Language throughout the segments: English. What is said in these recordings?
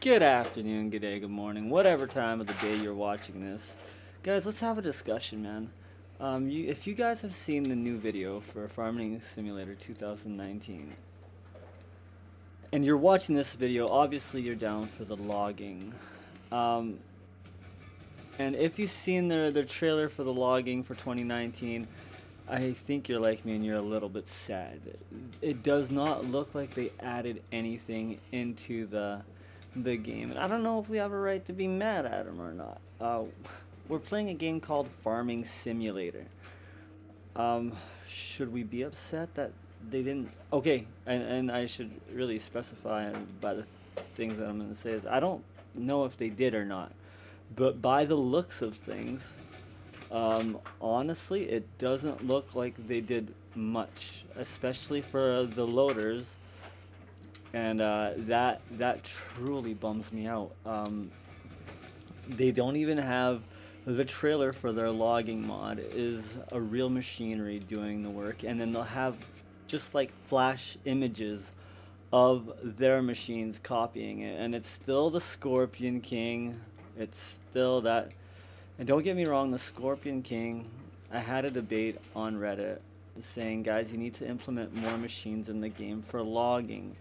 Good afternoon, good day, good morning, whatever time of the day you're watching this. Guys, let's have a discussion, man. If you guys have seen the new video for Farming Simulator 2019, and you're watching this video, obviously you're down for the logging. Um, and if you've seen the trailer for the logging for 2019, I think you're like me and you're a little bit sad. It does not look like they added anything into the game. And I don't know if we have a right to be mad at them or not. We're playing a game called Farming Simulator. Um, should we be upset that they didn't? Okay, and I should really specify by the things that I'm going to say is I don't know if they did or not, but by the looks of things, honestly, it doesn't look like they did much, especially for the loaders, and that truly bums me out. They don't even have the trailer for their logging mod is a real machinery doing the work, and then they'll have just like flash images of their machines copying it, and it's still the Scorpion King. It's still that. And don't get me wrong, the Scorpion King, I had a debate on Reddit saying, guys, you need to implement more machines in the game for logging.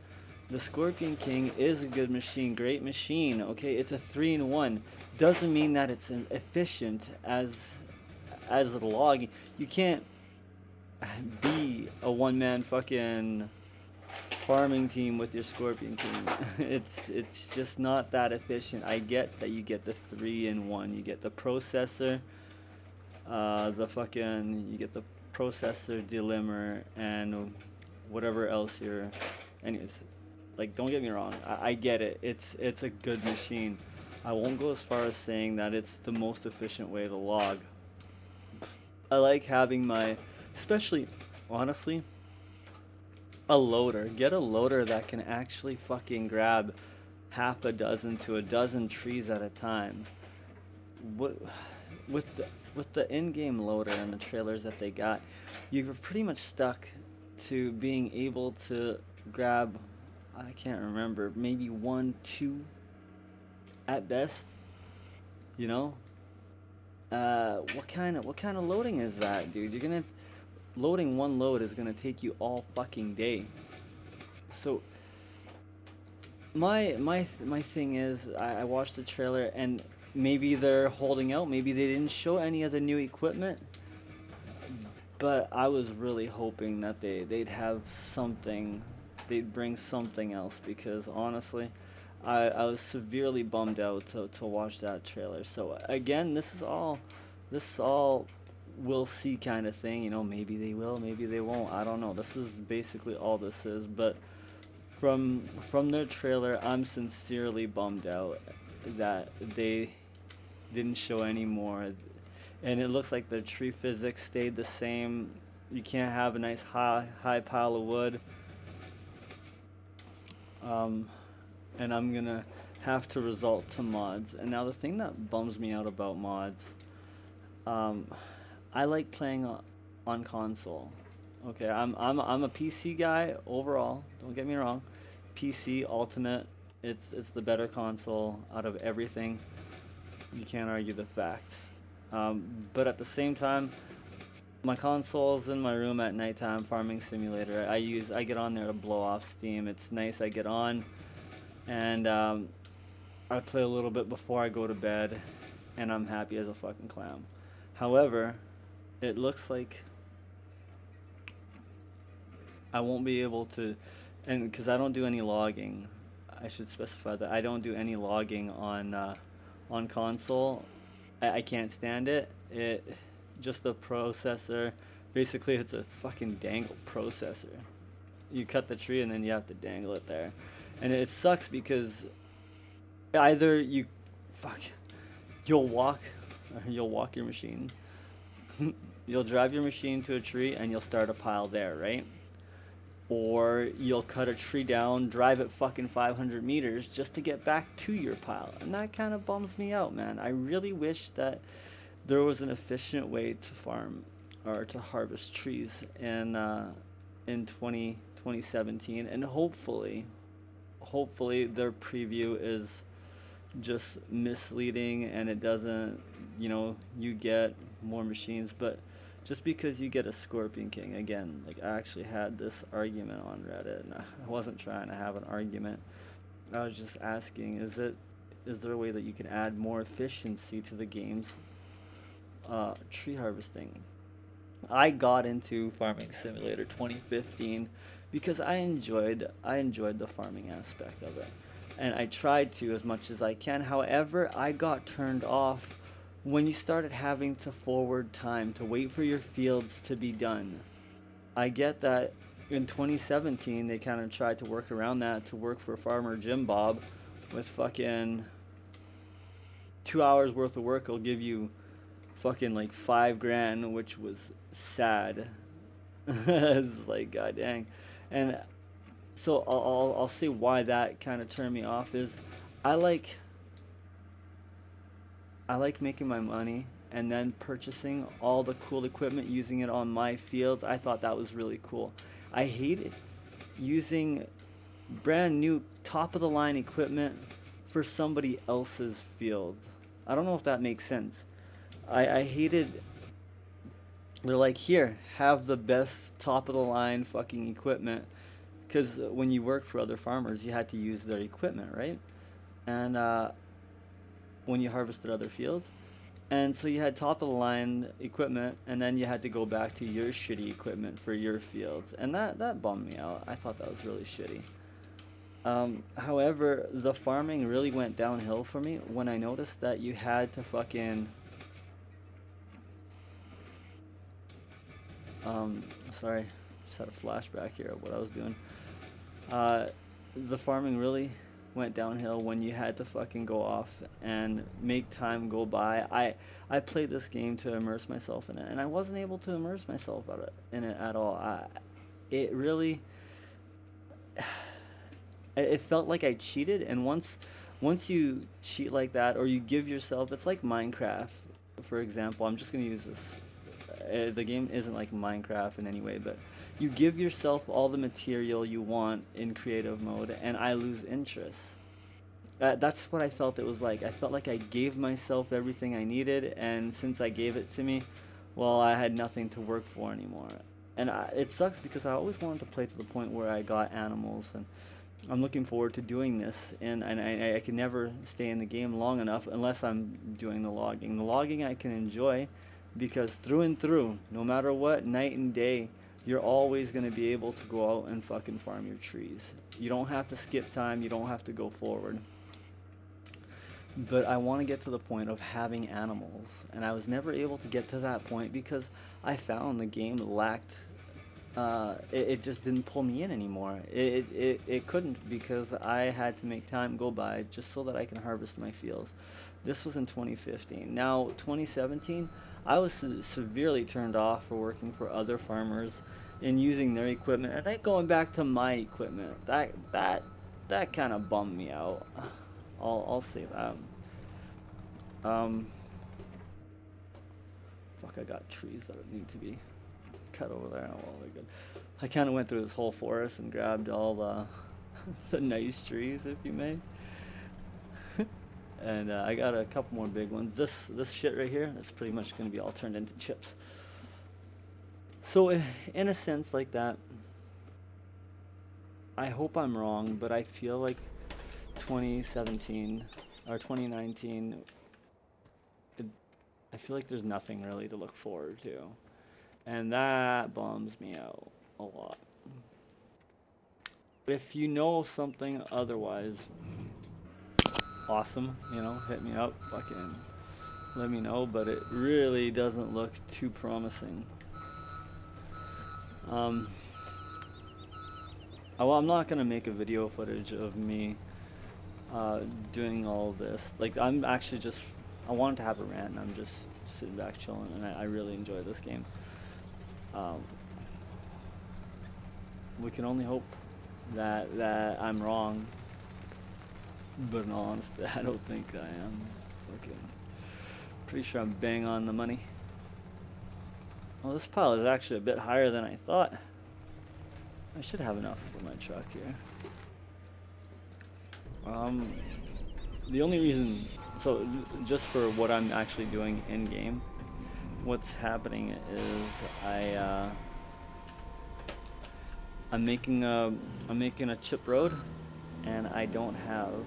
The Scorpion King is a good machine, great machine, okay? It's a 3-in-1. Doesn't mean that it's efficient as the logging. You can't be a one-man fucking farming team with your Scorpion King. It's just not that efficient. I get that you get the 3-in-1. You get the processor, you get the processor, delimber, and whatever else you're. Anyways, like, don't get me wrong. I get it. It's a good machine. I won't go as far as saying that it's the most efficient way to log. I like having my, especially, honestly, a loader. Get a loader that can actually fucking grab half a dozen to a dozen trees at a time. What with the in-game loader and the trailers that they got, you're pretty much stuck to being able to grab, I can't remember, maybe one, two at best. You know, what kind of loading is that, dude? You're gonna loading one load is gonna take you all fucking day. So my thing is, I watched the trailer and maybe they're holding out. Maybe they didn't show any of the new equipment, but I was really hoping that they'd have something, they'd bring something else because honestly, I was severely bummed out to watch that trailer. So again, this is all we'll see kind of thing. You know, maybe they will, maybe they won't. I don't know. This is basically all this is. But from their trailer, I'm sincerely bummed out that they didn't show any more. And it looks like the tree physics stayed the same. You can't have a nice high pile of wood. Um, and I'm gonna have to resort to mods. And now the thing that bums me out about mods, um, I like playing on console. Okay, I'm a PC guy overall. Don't get me wrong. PC Ultimate, it's the better console out of everything. You can't argue the fact. But at the same time, my console's in my room at nighttime. Farming Simulator. I get on there to blow off steam. It's nice. I get on and I play a little bit before I go to bed, and I'm happy as a fucking clown. However, it looks like I won't be able to, and because I don't do any logging, I should specify that I don't do any logging on console. I can't stand it. It just the processor. Basically, it's a fucking dangle processor. You cut the tree and then you have to dangle it there, and it sucks because either you, fuck, you'll walk, you'll walk your machine, you'll drive your machine to a tree and you'll start a pile there, right? Or you'll cut a tree down, drive it fucking 500 meters just to get back to your pile. And that kind of bums me out, man. I really wish that there was an efficient way to farm or to harvest trees in 2017. And hopefully their preview is just misleading, and it doesn't, you get more machines, but just because you get a Scorpion King, again, like I actually had this argument on Reddit, and I wasn't trying to have an argument. I was just asking, is there a way that you can add more efficiency to the game's tree harvesting? I got into Farming Simulator 2015 because I enjoyed the farming aspect of it, and I tried to as much as I can. However, I got turned off when you started having to forward time to wait for your fields to be done. I get that in 2017 they kind of tried to work around that to work for Farmer Jim Bob with fucking 2 hours worth of work will give you fucking like 5 grand, which was sad. It's like god dang. And so I'll say why that kind of turned me off is I like I like making my money and then purchasing all the cool equipment, using it on my fields. I thought that was really cool. I hated using brand new top of the line equipment for somebody else's field. I don't know if that makes sense. I hated, they're like, here, have the best top of the line fucking equipment. Because when you work for other farmers, you had to use their equipment, right? And when you harvested other fields. And so you had top of the line equipment, and then you had to go back to your shitty equipment for your fields. And that bummed me out. I thought that was really shitty. However, the farming really went downhill for me when I noticed that you had to fucking sorry, just had a flashback here of what I was doing. The farming really went downhill when you had to fucking go off and make time go by. I played this game to immerse myself in it, and I wasn't able to immerse myself in it at all. It really, it felt like I cheated, and once you cheat like that, or you give yourself, it's like Minecraft, for example. I'm just gonna use this. The game isn't like Minecraft in any way, but you give yourself all the material you want in creative mode, and I lose interest. That's what I felt it was like. I felt like I gave myself everything I needed, and since I gave it to me, well, I had nothing to work for anymore. And it sucks because I always wanted to play to the point where I got animals, and I'm looking forward to doing this, and I can never stay in the game long enough unless I'm doing the logging. The logging I can enjoy because through and through, no matter what, night and day, you're always going to be able to go out and fucking farm your trees. You don't have to skip time, you don't have to go forward. But I want to get to the point of having animals, and I was never able to get to that point because I found the game lacked, it just didn't pull me in anymore. It couldn't, because I had to make time go by just so that I can harvest my fields. This was in 2015. Now 2017, I was severely turned off for working for other farmers and using their equipment, and then going back to my equipment. That kind of bummed me out. I'll say that. Fuck, I got trees that need to be cut over there. Oh, well, they're good. I kind of went through this whole forest and grabbed all the the nice trees, if you may. And I got a couple more big ones. This shit right here, that's pretty much going to be all turned into chips. So in a sense like that, I hope I'm wrong, but I feel like 2017 or 2019, I feel like there's nothing really to look forward to, and that bums me out a lot. If you know something otherwise, awesome, hit me up, fucking let me know, but it really doesn't look too promising. Well, I'm not gonna make a video footage of me doing all this. Like, I'm actually just, I wanted to have a rant, and I'm just sitting back chilling, and I really enjoy this game. We can only hope that I'm wrong, but in all honesty, I don't think I am. Okay. Pretty sure I'm bang on the money. Well, this pile is actually a bit higher than I thought. I should have enough for my truck here. the only reason, so just for what I'm actually doing in game, what's happening is I I'm making a chip road, and I don't have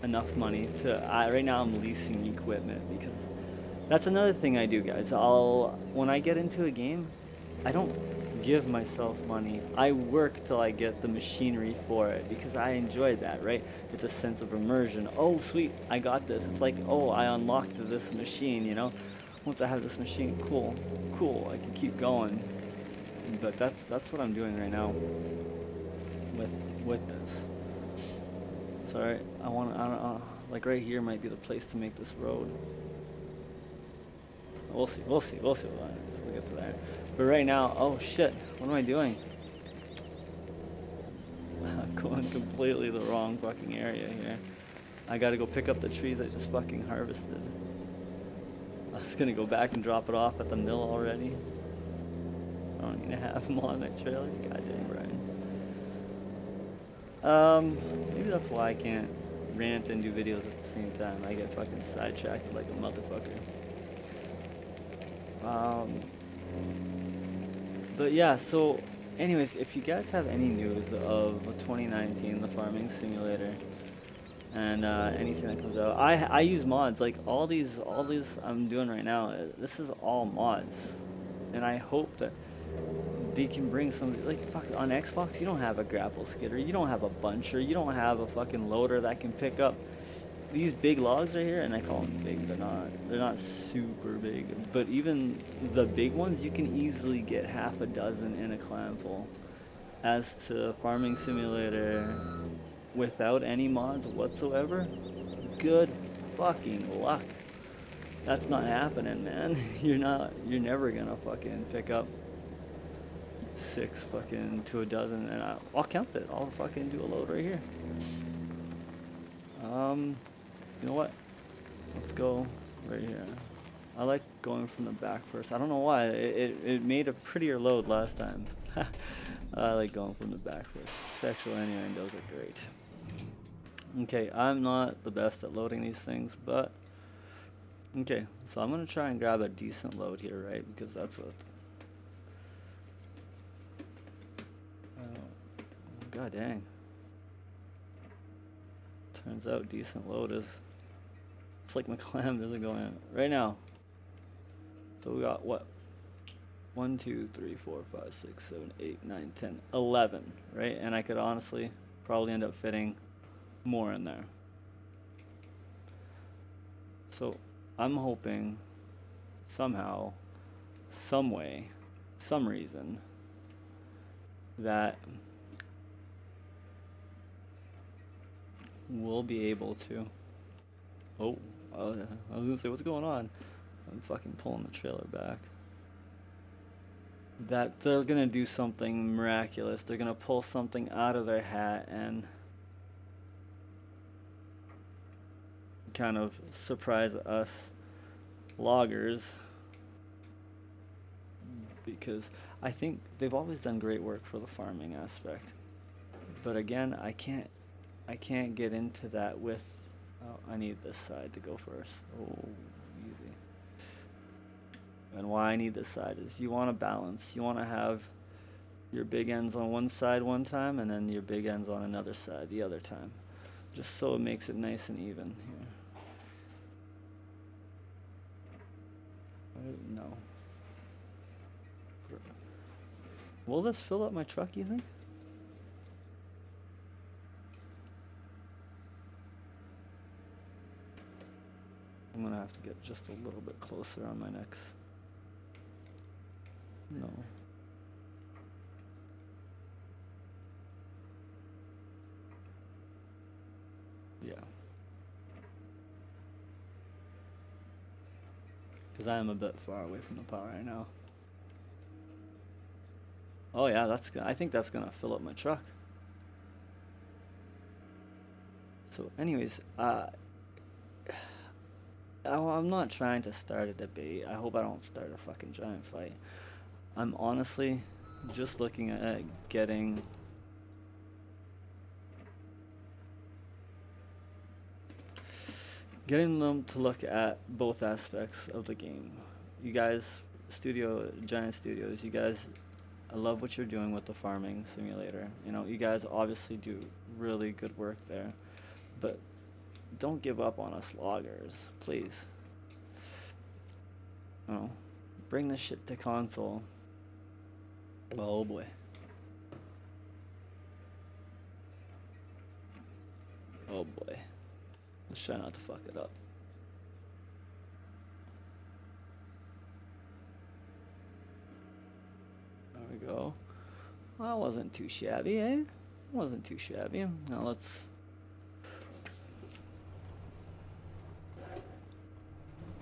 enough money to. Right now I'm leasing equipment because that's another thing I do, guys. When I get into a game, I don't give myself money. I work till I get the machinery for it because I enjoy that, right? It's a sense of immersion. Oh, sweet, I got this. It's like, oh, I unlocked this machine, you know? Once I have this machine, cool, cool, I can keep going. But that's what I'm doing right now with this. Sorry, I don't like right here might be the place to make this road. We'll see. We'll get to that. But right now, oh shit, what am I doing? I'm going completely the wrong fucking area here. I gotta go pick up the trees I just fucking harvested. I was gonna go back and drop it off at the mill already. I don't even have them on my trailer. God dang, Brian. Maybe that's why I can't rant and do videos at the same time. I get fucking sidetracked like a motherfucker. But yeah, so anyways, if you guys have any news of 2019, the farming simulator, and anything that comes out, I use mods like all these I'm doing right now. This is all mods, and I hope that they can bring some like fuck on Xbox. You don't have a grapple skidder, you don't have a buncher, you don't have a fucking loader that can pick up these big logs right here, and I call them big. They're not super big, but even the big ones, you can easily get half a dozen in a clan full. As to farming simulator, without any mods whatsoever, good fucking luck. That's not happening, man. You're never gonna fucking pick up 6 fucking to a dozen, and I'll count it. I'll fucking do a load right here. You know what? Let's go right here. I like going from the back first. I don't know why. It made a prettier load last time. I like going from the back first. Sexual innuendos are great. Okay, I'm not the best at loading these things, but okay. So I'm gonna try and grab a decent load here, right? Because that's what. God dang. Turns out decent load is. It's like my clam isn't going in right now. So we got what? 1, 2, 3, 4, 5, 6, 7, 8, 9, 10, 11, right? And I could honestly probably end up fitting more in there. So I'm hoping somehow, some way, some reason that we'll be able to. Oh, I was gonna say, what's going on? I'm fucking pulling the trailer back. That they're gonna do something miraculous. They're gonna pull something out of their hat and kind of surprise us loggers, because I think they've always done great work for the farming aspect. But again, I can't get into that with. Oh, I need this side to go first. Oh, easy. And why I need this side is you want to balance. You want to have your big ends on one side one time, and then your big ends on another side the other time, just so it makes it nice and even here. No. Will this fill up my truck, you think? I'm gonna have to get just a little bit closer on my next. No. Yeah. Because I am a bit far away from the power right now. Oh yeah, I think that's gonna fill up my truck. So anyways, I'm not trying to start a debate. I hope I don't start a fucking giant fight. I'm honestly just looking at getting them to look at both aspects of the game. You guys, Giant Studios, you guys, I love what you're doing with the farming simulator. You know, you guys obviously do really good work there, but don't give up on us loggers, please. You know, bring this shit to console. Oh boy. Oh boy. Let's try not to fuck it up. There we go. Well, that wasn't too shabby, eh? Wasn't too shabby. Now let's...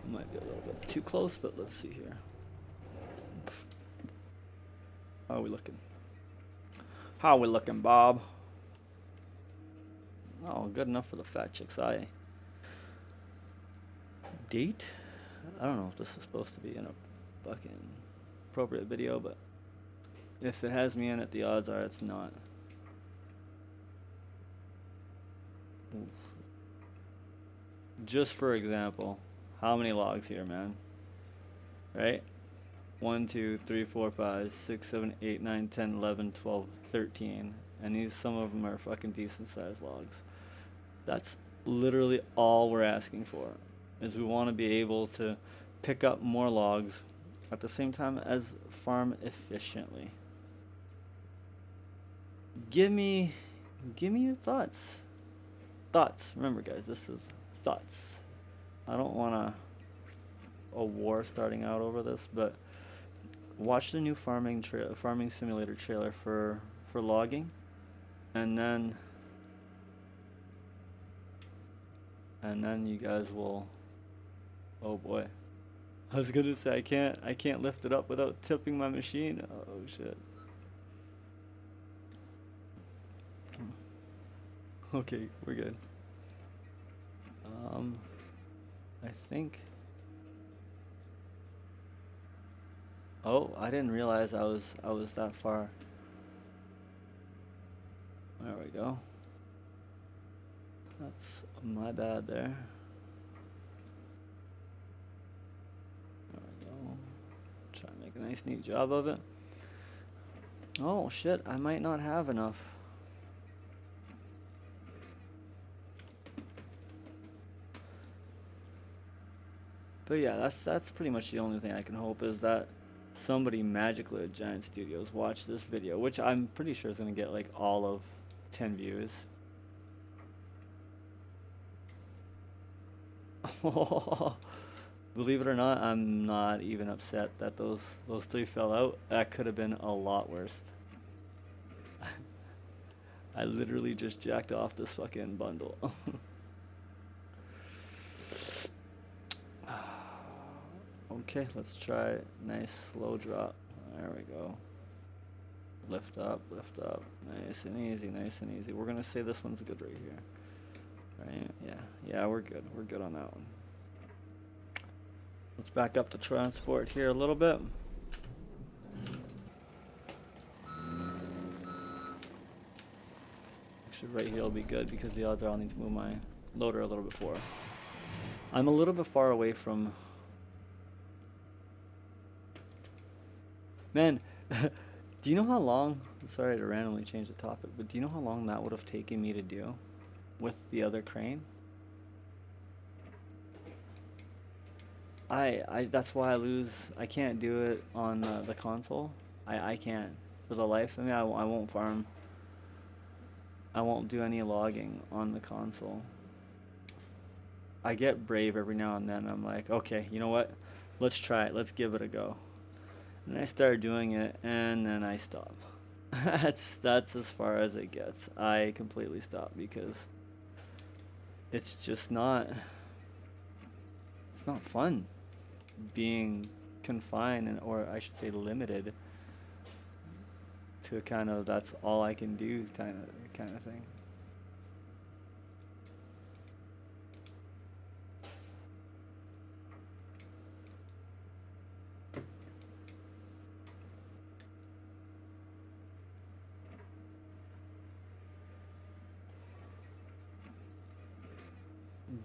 Might be a little bit too close, but let's see here. How are we looking? How are we looking, Bob? Oh, good enough for the fat chick's eye. Date? I don't know if this is supposed to be in a fucking appropriate video, but if it has me in it, the odds are it's not. Oof. Just for example, how many logs here, man? Right? 1, 2, 3, 4, 5, 6, 7, 8, 9, 10, 11, 12, 13. And these, some of them are fucking decent sized logs. That's literally all we're asking for, is we want to be able to pick up more logs at the same time as farm efficiently. Give me your thoughts. Remember, guys, this is thoughts. I don't want a war starting out over this, but watch the new farming simulator trailer for logging, and then you guys will... Oh boy. I was gonna say I can't lift it up without tipping my machine. Oh shit. Okay, we're good. I think... Oh, I didn't realize I was that far. There we go. That's my bad there. There we go. Try and make a nice neat job of it. Oh shit, I might not have enough. But yeah, that's pretty much the only thing I can hope, is that somebody magically at Giant Studios watch this video, which I'm pretty sure is going to get like all of 10 views. Believe it or not, I'm not even upset that those 3 fell out. That could have been a lot worse. I literally just jacked off this fucking bundle. Okay, let's try nice slow drop. There we go. Lift up, nice and easy, nice and easy. We're gonna say this one's good right here. Right? Yeah, we're good. We're good on that one. Let's back up to transport here a little bit. Actually, right here will be good because the odds are I'll need to move my loader a little bit forward. I'm a little bit far away from... Man, do you know how long... Sorry to randomly change the topic, but do you know how long that would have taken me to do with the other crane? That's why I can't do it on the console. I can't. For the life of me, I won't farm. I won't do any logging on the console. I get brave every now and then. I'm like, okay, you know what? Let's try it. Let's give it a go. And I start doing it, and then I stop. That's as far as it gets. I completely stop because it's just not... It's not fun being confined, or I should say limited, to kind of that's all I can do kind of thing.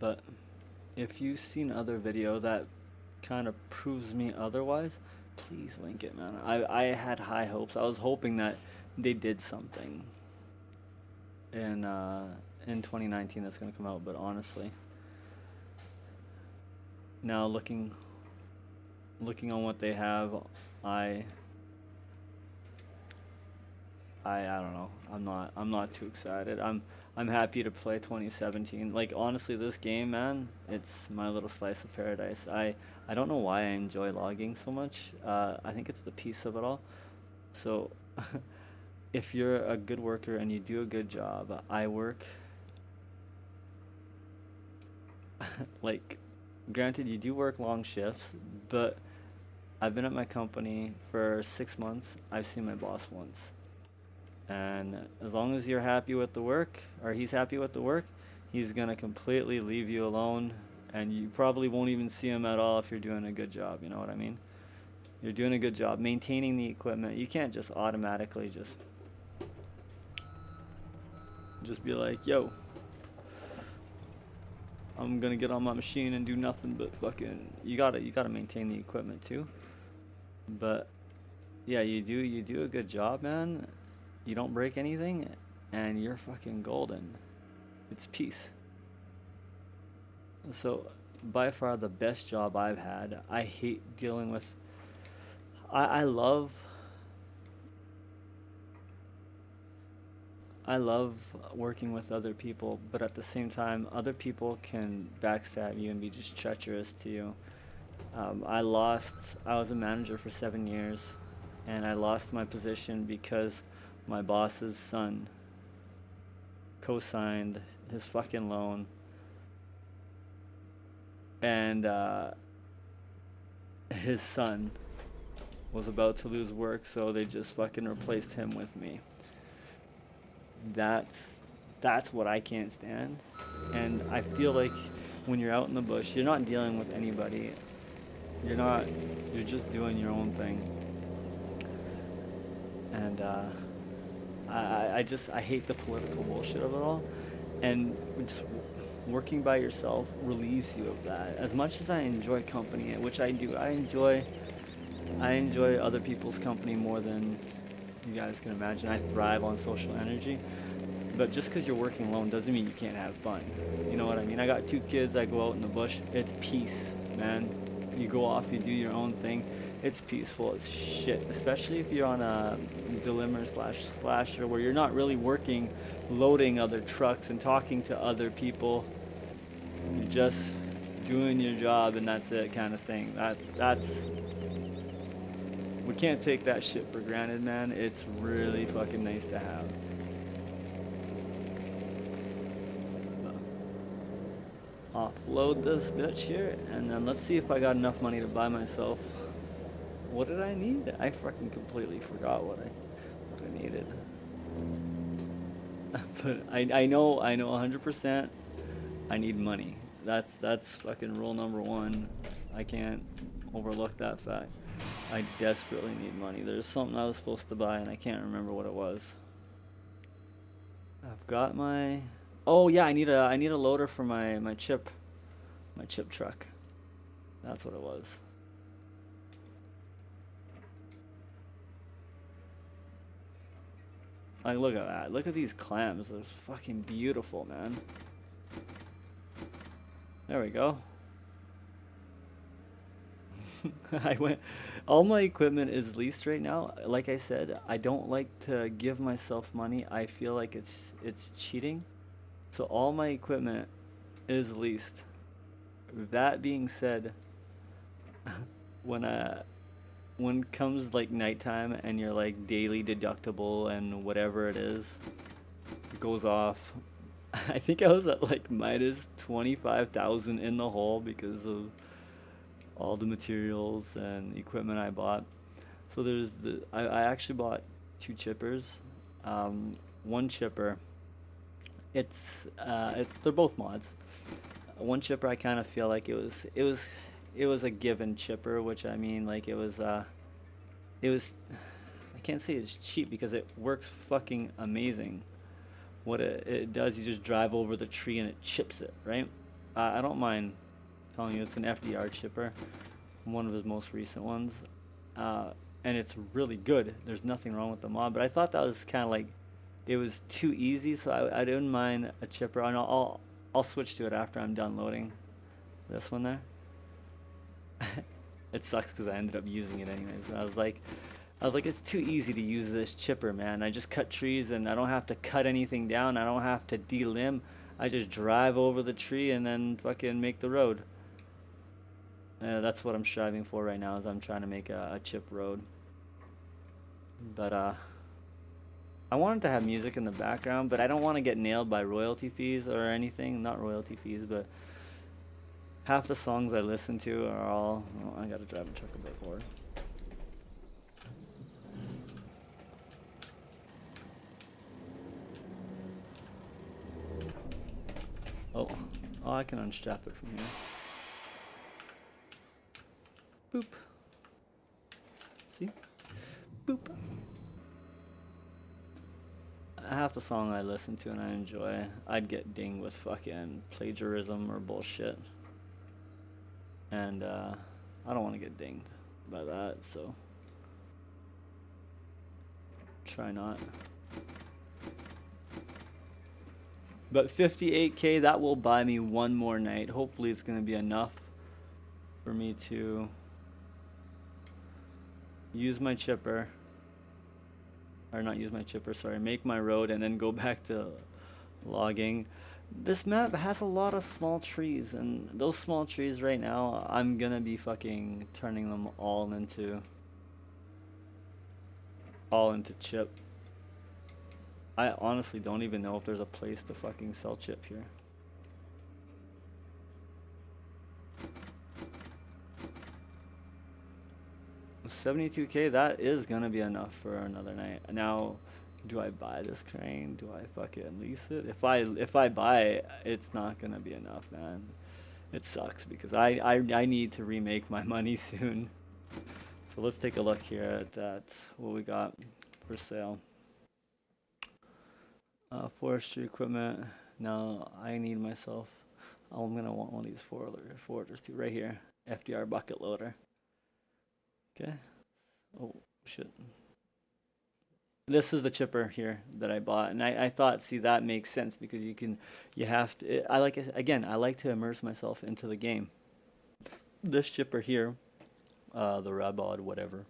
But if you've seen other video that kind of proves me otherwise, please link it, man. I had high hopes. I was hoping that they did something in 2019 that's gonna come out. But honestly, now looking on what they have, I I don't know. I'm not too excited. I'm happy to play 2017. Like honestly, this game, man, it's my little slice of paradise. I don't know why I enjoy logging so much. I think it's the peace of it all. So if you're a good worker and you do a good job, I work like granted you do work long shifts, but I've been at my company for 6 months. I've seen my boss once. And as long as you're happy with the work, or he's happy with the work, he's gonna completely leave you alone, and you probably won't even see him at all if you're doing a good job. You know what I mean? You're doing a good job maintaining the equipment. You can't just automatically just be like, yo, I'm gonna get on my machine and do nothing but fucking. You gotta maintain the equipment too. But yeah, you do a good job, man. You don't break anything, and you're fucking golden. It's peace. So, by far the best job I've had. I hate dealing with. I love. I love working with other people, but at the same time, other people can backstab you and be just treacherous to you. I lost. I was a manager for 7 years, and I lost my position because my boss's son co-signed his fucking loan, and his son was about to lose work, so they just fucking replaced him with me. That's that's what I can't stand, and I feel like when you're out in the bush, you're not dealing with anybody. You're not. You're just doing your own thing, and I hate the political bullshit of it all, and just working by yourself relieves you of that. As much as I enjoy company, which I do, I enjoy other people's company more than you guys can imagine. I thrive on social energy, but just because you're working alone doesn't mean you can't have fun. You know what I mean? I got 2 kids. I go out in the bush. It's peace, man. You go off. You do your own thing. It's peaceful as shit, especially if you're on a delimber slash slasher where you're not really working, loading other trucks and talking to other people. You're just doing your job and that's it, kind of thing. That's we can't take that shit for granted, man. It's really fucking nice to have. Offload this bitch here, and then let's see if I got enough money to buy myself. What did I need? I fucking completely forgot what I needed. But I know 100% I need money. That's fucking rule number one. I can't overlook that fact. I desperately need money. There's something I was supposed to buy and I can't remember what it was. I've got my. Oh yeah, I need a loader for my chip truck. That's what it was. Like look at that. Look at these clams. They're fucking beautiful, man. There we go. I went. All my equipment is leased right now. Like I said, I don't like to give myself money. I feel like it's cheating. So all my equipment is leased. That being said, when when comes like nighttime and your like daily deductible and whatever it is goes off, I think I was at like minus 25,000 in the hole because of all the materials and equipment I bought. So I actually bought 2 chippers. One chipper, it's they're both mods. One chipper I kind of feel like it was a given chipper, which I mean like it was I can't say it's cheap because it works fucking amazing. What it does, you just drive over the tree and it chips it, right? I don't mind telling you it's an FDR chipper, one of his most recent ones, and it's really good. There's nothing wrong with the mod, but I thought that was kind of like it was too easy, so I didn't mind a chipper. And I'll switch to it after I'm done loading this one there. It sucks because I ended up using it anyways. And I was like, it's too easy to use this chipper, man. I just cut trees and I don't have to cut anything down. I don't have to delimb. I just drive over the tree and then fucking make the road. That's what I'm striving for right now, is I'm trying to make a chip road. But I wanted to have music in the background, but I don't want to get nailed by royalty fees or anything. Not royalty fees, but half the songs I listen to are all... Oh, I gotta drive a truck a bit forward. Oh, I can unstrap it from here. Boop. See? Boop. Half the song I listen to and I enjoy, I'd get dinged with fucking plagiarism or bullshit. And I don't want to get dinged by that, so try not. But 58k, that will buy me one more night. Hopefully it's going to be enough for me to use my chipper. Or not use my chipper, sorry. Make my road and then go back to logging. This map has a lot of small trees. And those small trees right now, I'm going to be fucking turning them all into chip. I honestly don't even know if there's a place to fucking sell chip here. $72k, that is gonna be enough for another night. Now, do I buy this crane? Do I fucking lease it? If I buy it, it's not gonna be enough, man. It sucks because I need to remake my money soon. So let's take a look here at what we got for sale. Forestry equipment. Now I need myself. I'm gonna want one of these foragers too, right here. FDR bucket loader. Okay. Oh shit. This is the chipper here that I bought, and I thought, see, that makes sense because you have to. I like it again. I like to immerse myself into the game. This chipper here, the Rabod whatever.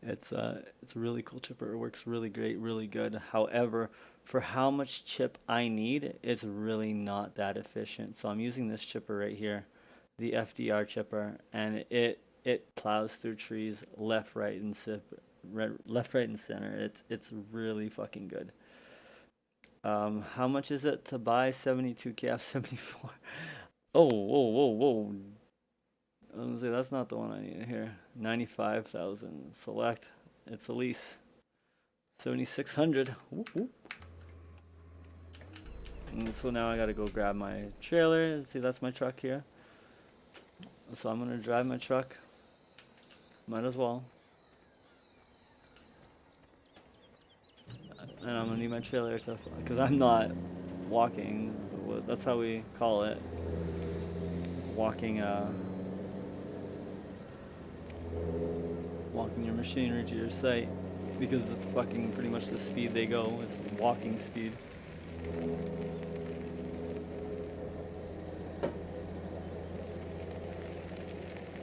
It's a really cool chipper. It works really great, really good. However, for how much chip I need, it's really not that efficient. So I'm using this chipper right here, the FDR chipper, and it plows through trees left, right, and center. It's really fucking good. How much is it to buy 72k F74? Oh, whoa. I was gonna say, that's not the one I need here. 95,000. Select. It's a lease. 7,600. Whoop, whoop. And so now I gotta go grab my trailer. See, that's my truck here. So I'm gonna drive my truck. Might as well. And I'm gonna need my trailer to, because I'm not walking. That's how we call it. Walking your machinery to your site, because it's fucking pretty much the speed they go. It's walking speed.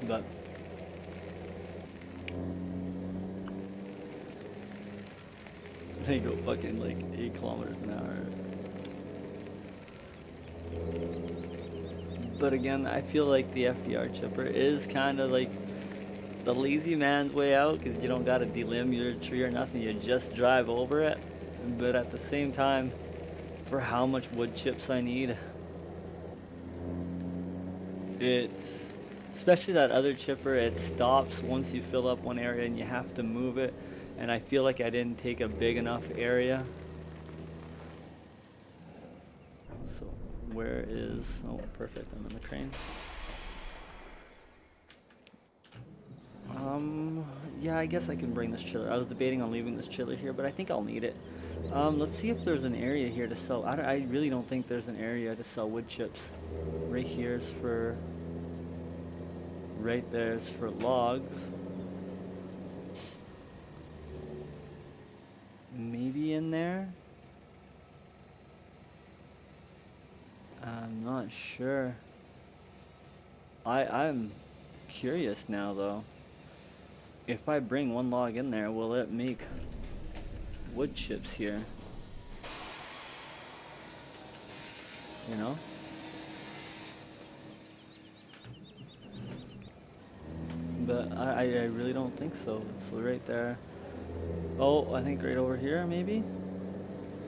But they go fucking like 8 kilometers an hour. But again, I feel like the FDR chipper is kind of like the lazy man's way out, because you don't got to delimb your tree or nothing. You just drive over it. But at the same time, for how much wood chips I need, it's, especially that other chipper, it stops once you fill up one area and you have to move it. And I feel like I didn't take a big enough area. So where is, oh perfect, I'm in the crane. yeah, I guess I can bring this chiller. I was debating on leaving this chiller here, but I think I'll need it. Let's see if there's an area here to sell. I really don't think there's an area to sell wood chips. Right here is for... Right there is for logs. Maybe in there? I'm not sure. I'm curious now though. If I bring one log in there, will it make wood chips here? You know? But I really don't think so. So right there. Oh, I think right over here maybe?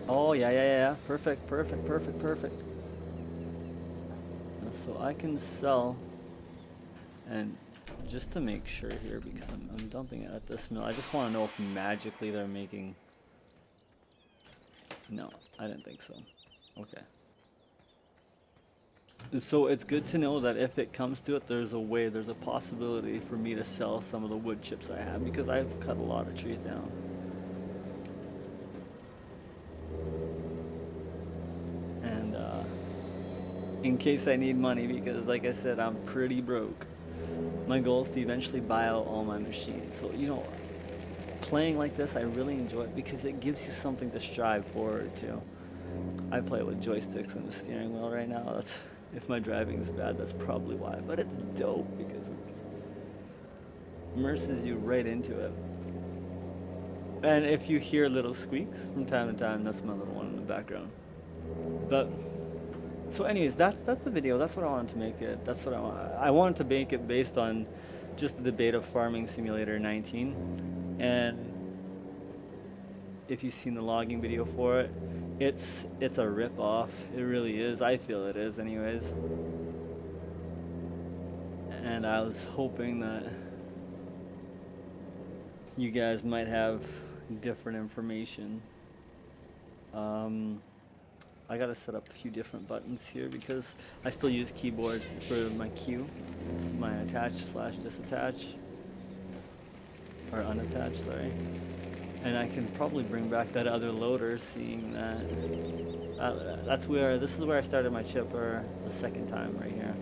Oh, yeah. Perfect. So I can sell, and just to make sure here, because I'm dumping it at this mill, I just want to know if magically they're making... No, I didn't think so. Okay. So it's good to know that if it comes to it, there's a possibility for me to sell some of the wood chips I have, because I've cut a lot of trees down. And in case I need money, because like I said, I'm pretty broke. My goal is to eventually buy out all my machines. So, you know, playing like this, I really enjoy it because it gives you something to strive forward to. I play with joysticks and the steering wheel right now. That's, if my driving is bad, that's probably why. But it's dope because it immerses you right into it. And if you hear little squeaks from time to time, that's my little one in the background. But so anyways, that's the video. That's what I wanted to make it. That's what I wanted to make it based on just the debate of Farming Simulator 19. And if you've seen the logging video for it, it's a rip-off. It really is. I feel it is anyways. And I was hoping that you guys might have different information. I gotta set up a few different buttons here because I still use keyboard for my Q, my attach slash disattach, or unattach, sorry. And I can probably bring back that other loader, seeing that this is where I started my chipper the second time right here.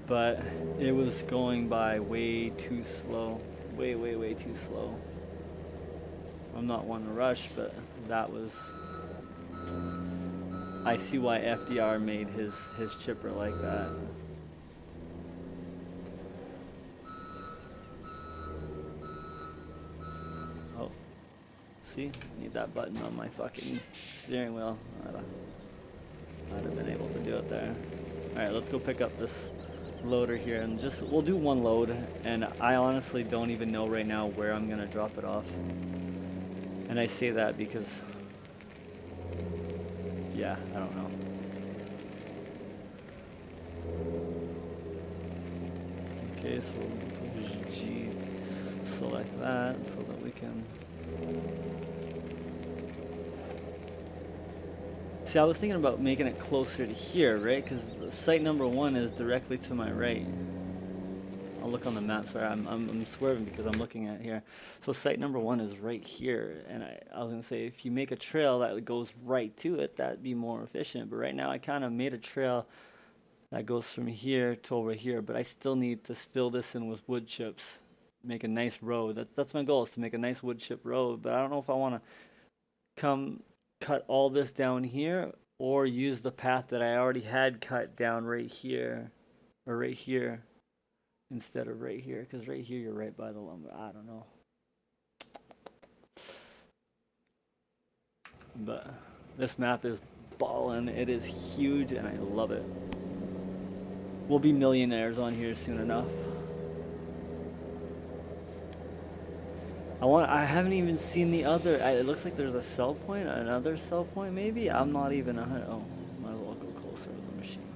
But it was going by way too slow, way too slow. I'm not one to rush, but that was... I see why FDR made his chipper like that. Oh, see, need that button on my fucking steering wheel. I'd have been able to do it there. All right, let's go pick up this loader here, and we'll do one load. And I honestly don't even know right now where I'm gonna drop it off. And I say that because, yeah, I don't know. Okay, so we'll G select that so that we can... See, I was thinking about making it closer to here, right? Because site number 1 is directly to my right. I'll look on the map, sorry, I'm swerving because I'm looking at here. So site number 1 is right here, and I was gonna say, if you make a trail that goes right to it, that'd be more efficient. But right now I kind of made a trail that goes from here to over here, but I still need to fill this in with wood chips, make a nice road. That's my goal, is to make a nice wood chip road. But I don't know if I want to come cut all this down here or use the path that I already had cut down right here, or right here, instead of right here, because right here you're right by the lumber. I don't know. But this map is ballin'. It is huge and I love it. We'll be millionaires on here soon enough. I haven't even seen the other. It looks like there's a sell point, another sell point maybe. I'm not even 100. Oh, might as well go closer to the machine.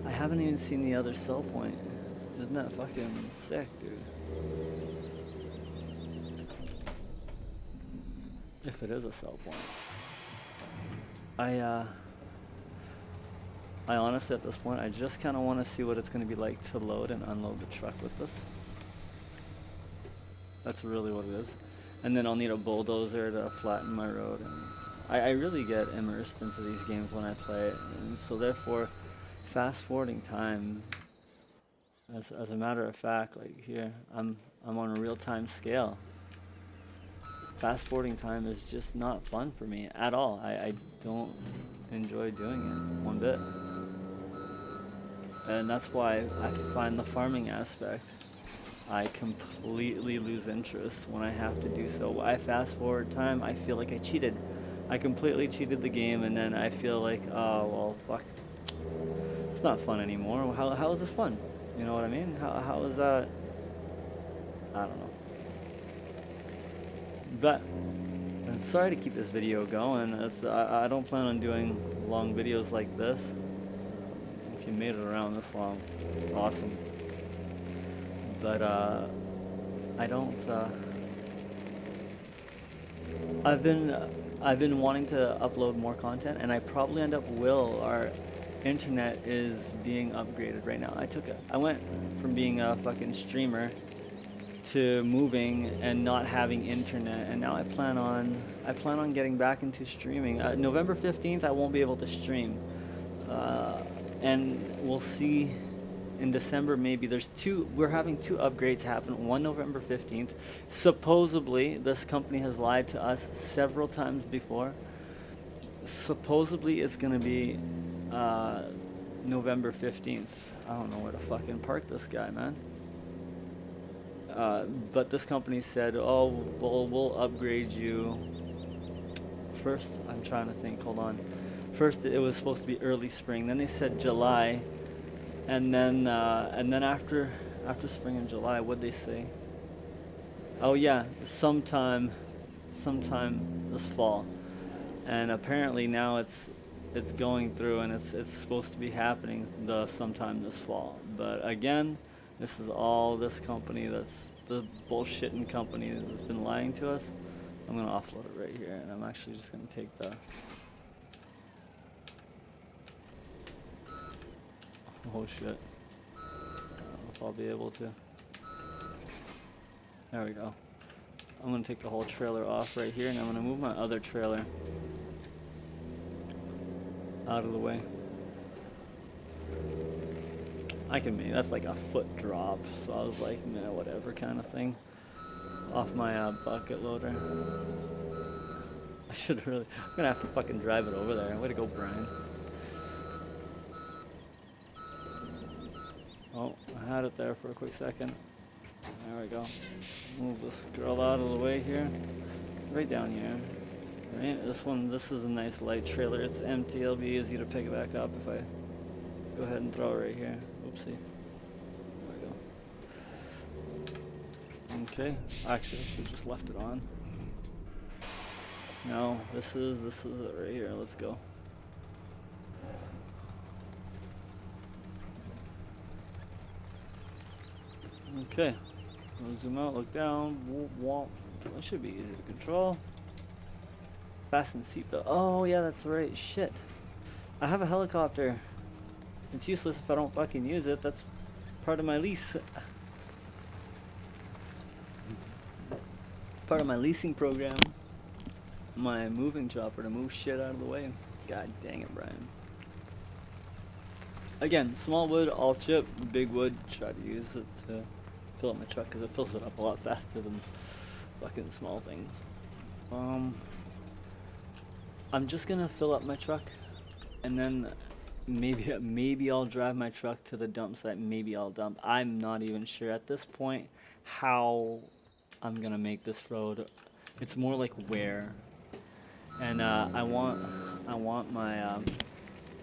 I haven't even seen the other sell point. Isn't that fucking sick, dude? If it is a sell point. I honestly, at this point, I just kind of want to see what it's going to be like to load and unload the truck with this. That's really what it is. And then I'll need a bulldozer to flatten my road. And I really get immersed into these games when I play it. And so therefore, fast forwarding time, as a matter of fact, like here, I'm on a real time scale. Fast forwarding time is just not fun for me at all. I don't enjoy doing it one bit. And that's why I find the farming aspect, I completely lose interest when I have to do so. I fast forward time, I feel like I cheated. I completely cheated the game, and then I feel like, oh, well, fuck. It's not fun anymore. How is this fun? You know what I mean? How is that? I don't know. But, sorry to keep this video going. I don't plan on doing long videos like this. If you made it around this long, awesome. But, I don't, I've been wanting to upload more content, and I probably end up will. Our internet is being upgraded right now. I went from being a fucking streamer to moving and not having internet, and now I plan on getting back into streaming. November 15th I won't be able to stream, and we'll see in December. Maybe we're having two upgrades happen, one November 15th. Supposedly this company has lied to us several times before. Supposedly it's gonna be November 15th. I don't know where to fucking park this guy, man. But this company said, oh, we'll upgrade you. First, I'm trying to think, hold on. First, it was supposed to be early spring. Then they said July. And then after spring and July, what'd they say? Oh yeah, sometime this fall. And apparently now it's going through, and it's supposed to be happening sometime this fall. But again, this is all this company, that's the bullshitting company that's been lying to us. I'm gonna offload it right here, and I'm actually just gonna take the. Oh shit. I don't know if I'll be able to. There we go. I'm gonna take the whole trailer off right here, and I'm gonna move my other trailer out of the way. I can make, that's like a foot drop, so I was like, nah, whatever kind of thing. Off my bucket loader. I should really, I'm gonna have to fucking drive it over there. Way to go, Brian. Oh, I had it there for a quick second. There we go. Move this girl out of the way here. Right down here. Right, this is a nice light trailer. It's empty. It'll be easy to pick it back up if I go ahead and throw it right here. Oopsie. There we go. Okay. Actually, I should have just left it on. No, this is it right here. Let's go. Okay. We'll zoom out, look down. That should be easy to control. Fasten seatbelt. Oh yeah, that's right. Shit. I have a helicopter. It's useless if I don't fucking use it. That's part of my lease. Part of my leasing program. My moving chopper to move shit out of the way. God dang it, Brian. Again, small wood, all chip. Big wood, try to use it to fill up my truck, because it fills it up a lot faster than fucking small things. I'm just gonna fill up my truck, and then maybe I'll drive my truck to the dump site. Maybe I'll dump. I'm not even sure at this point how I'm gonna make this road. It's more like where, and I want my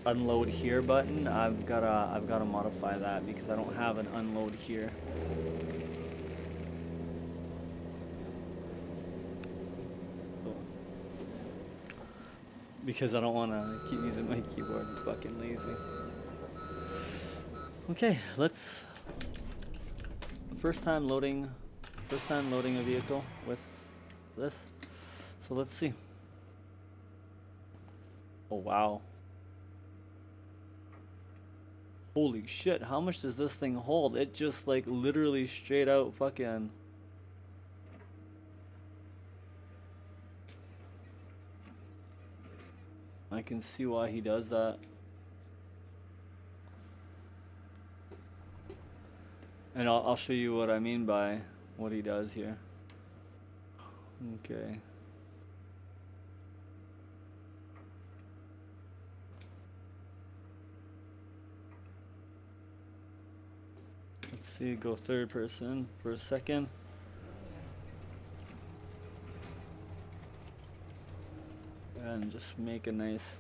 unload here button. I've gotta modify that because I don't have an unload here. Because I don't want to keep using my keyboard. I'm fucking lazy. Okay, let's. First time loading a vehicle with this. So let's see. Oh wow. Holy shit, how much does this thing hold? It just like literally straight out fucking. I can see why he does that. And I'll show you what I mean by what he does here. Okay. Let's see, go third person for a second. And just make a nice,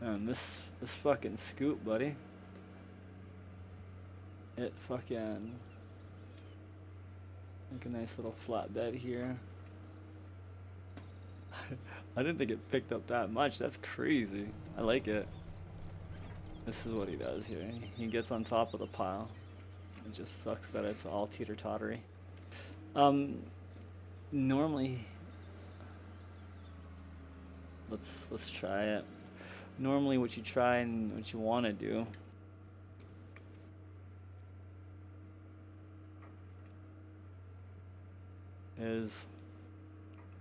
and this fucking scoop, buddy. It fucking make a nice little flatbed here. I didn't think it picked up that much. That's crazy. I like it. This is what he does here. He gets on top of the pile. It just sucks that it's all teeter-tottery. Normally, let's try it. Normally, what you try and what you want to do is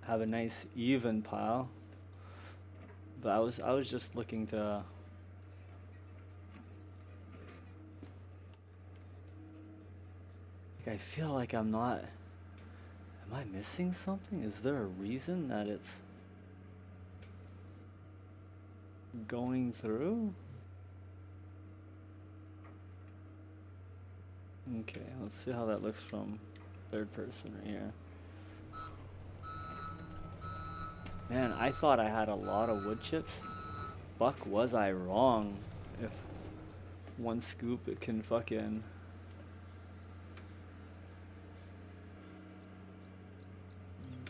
have a nice even pile. But I was just looking to I feel like I'm not. Am I missing something? Is there a reason that it's going through? Okay, let's see how that looks from third person right here. Man, I thought I had a lot of wood chips. Fuck, was I wrong? If one scoop it can fucking...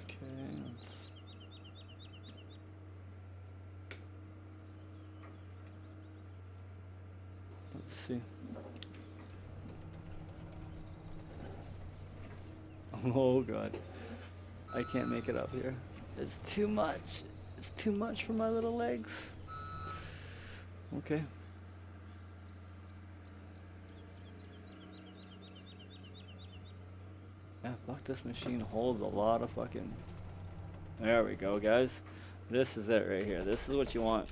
Okay, let's see. Oh god. I can't make it up here. It's too much. It's too much for my little legs. Okay. Yeah, fuck, this machine holds a lot of fucking... There we go, guys. This is it right here. This is what you want.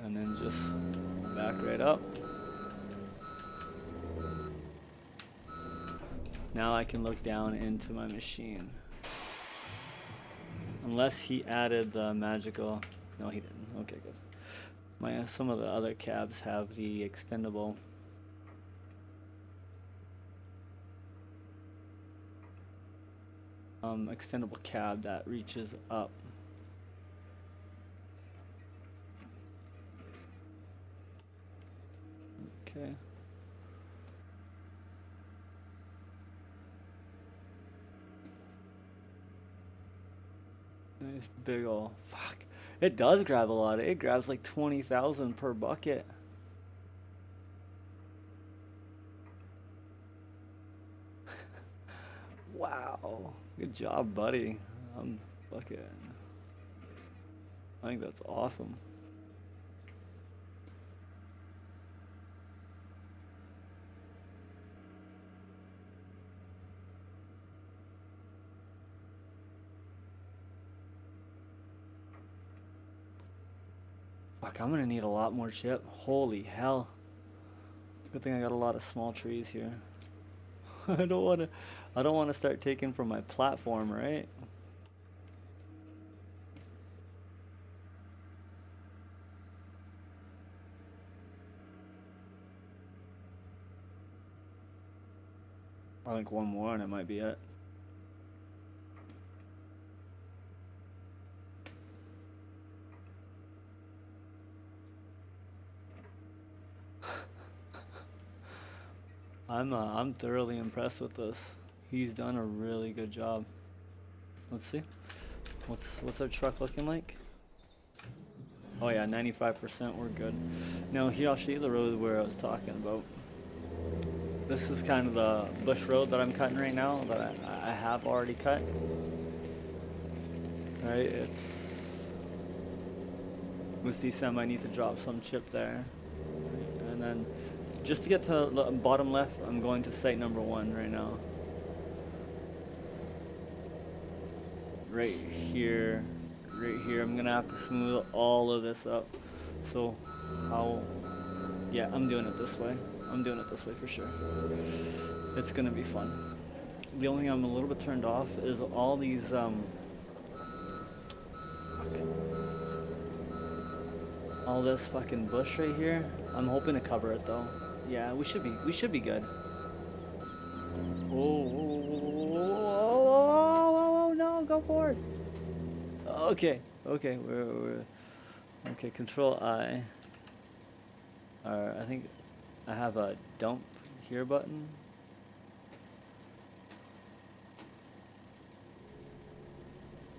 And then just back right up. Now I can look down into my machine. Unless he added the magical... No, he didn't. Okay, good. Some of the other cabs have the extendable... extendable cab that reaches up. Okay. Nice big ol' fuck. It does grab a lot. It grabs like 20,000 per bucket. Wow. Good job, buddy. Fucking... I think that's awesome. Fuck, I'm gonna need a lot more chip. Holy hell. Good thing I got a lot of small trees here. I don't wanna start taking from my platform, right? I think one more and it might be it. I'm thoroughly impressed with this. He's done a really good job. Let's see. What's our truck looking like? Oh yeah, 95%, we're good. Now here I'll show you the road where I was talking about. This is kind of the bush road that I'm cutting right now, that I have already cut. Right, it's... With DSM I need to drop some chip there. And then, just to get to the bottom left, I'm going to site number 1 right now. right here, right here. I'm gonna have to smooth all of this up. So I'll, yeah, I'm doing it this way. I'm doing it this way for sure. It's gonna be fun. The only thing I'm a little bit turned off is all these all this fucking bush right here. I'm hoping to cover it though. Yeah, we should be good. Oh, no, go forward. Okay, okay, we're okay. Control I. I think I have a dump here button.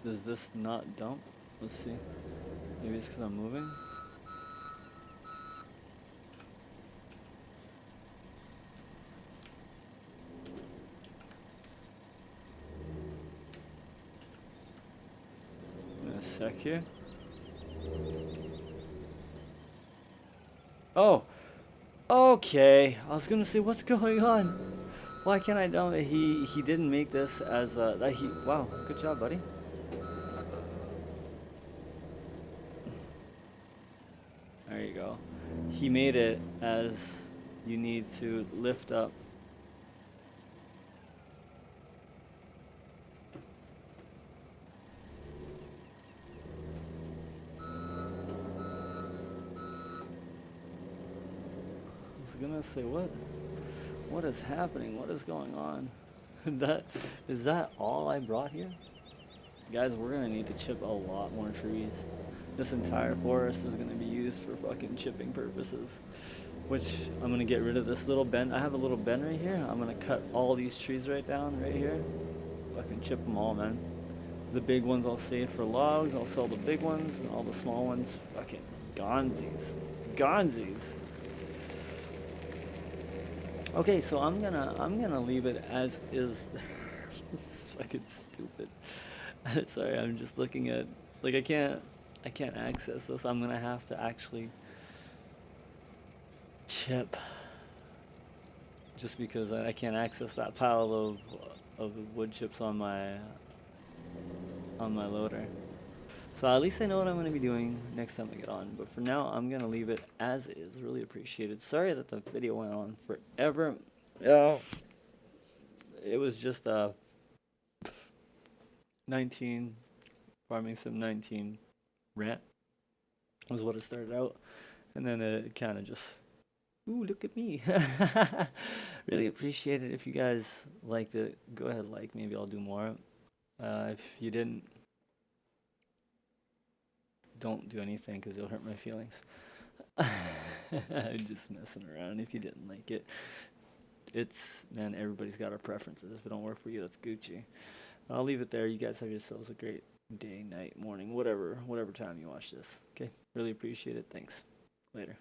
Does this not dump? Let's see. Maybe it's because I'm moving. In a sec here. Oh, okay. I was gonna say, what's going on? Why can't I dump it? He didn't make this as a that he. Wow, good job, buddy. There you go. He made it as you need to lift up. I was gonna say, what is happening? What is going on? That is that all I brought here? Guys, we're gonna need to chip a lot more trees. This entire forest is gonna be used for fucking chipping purposes. Which I'm gonna get rid of this little bend. I have a little bend right here. I'm gonna cut all these trees right down right here. Fucking chip them all, man. The big ones I'll save for logs. I'll sell the big ones, and all the small ones, fucking gonzies. Gonzies. Okay, so I'm gonna leave it as is. This is fucking stupid. Sorry, I'm just looking at like I can't access this. I'm gonna have to actually chip just because I can't access that pile of wood chips on my loader. So at least I know what I'm going to be doing next time I get on. But for now, I'm going to leave it as is. Really appreciated. Sorry that the video went on forever. Yeah, it was just a 19 farming sim 19 rant was what it started out, and then it kind of just, ooh, look at me. Really appreciate it. If you guys liked it, go ahead, like, maybe I'll do more. If you didn't, don't do anything because it'll hurt my feelings. I'm just messing around. If you didn't like it, it's, man, everybody's got our preferences. If it don't work for you, that's Gucci. I'll leave it there. You guys have yourselves a great day, night, morning, whatever time you watch this. Okay, really appreciate it. Thanks. Later.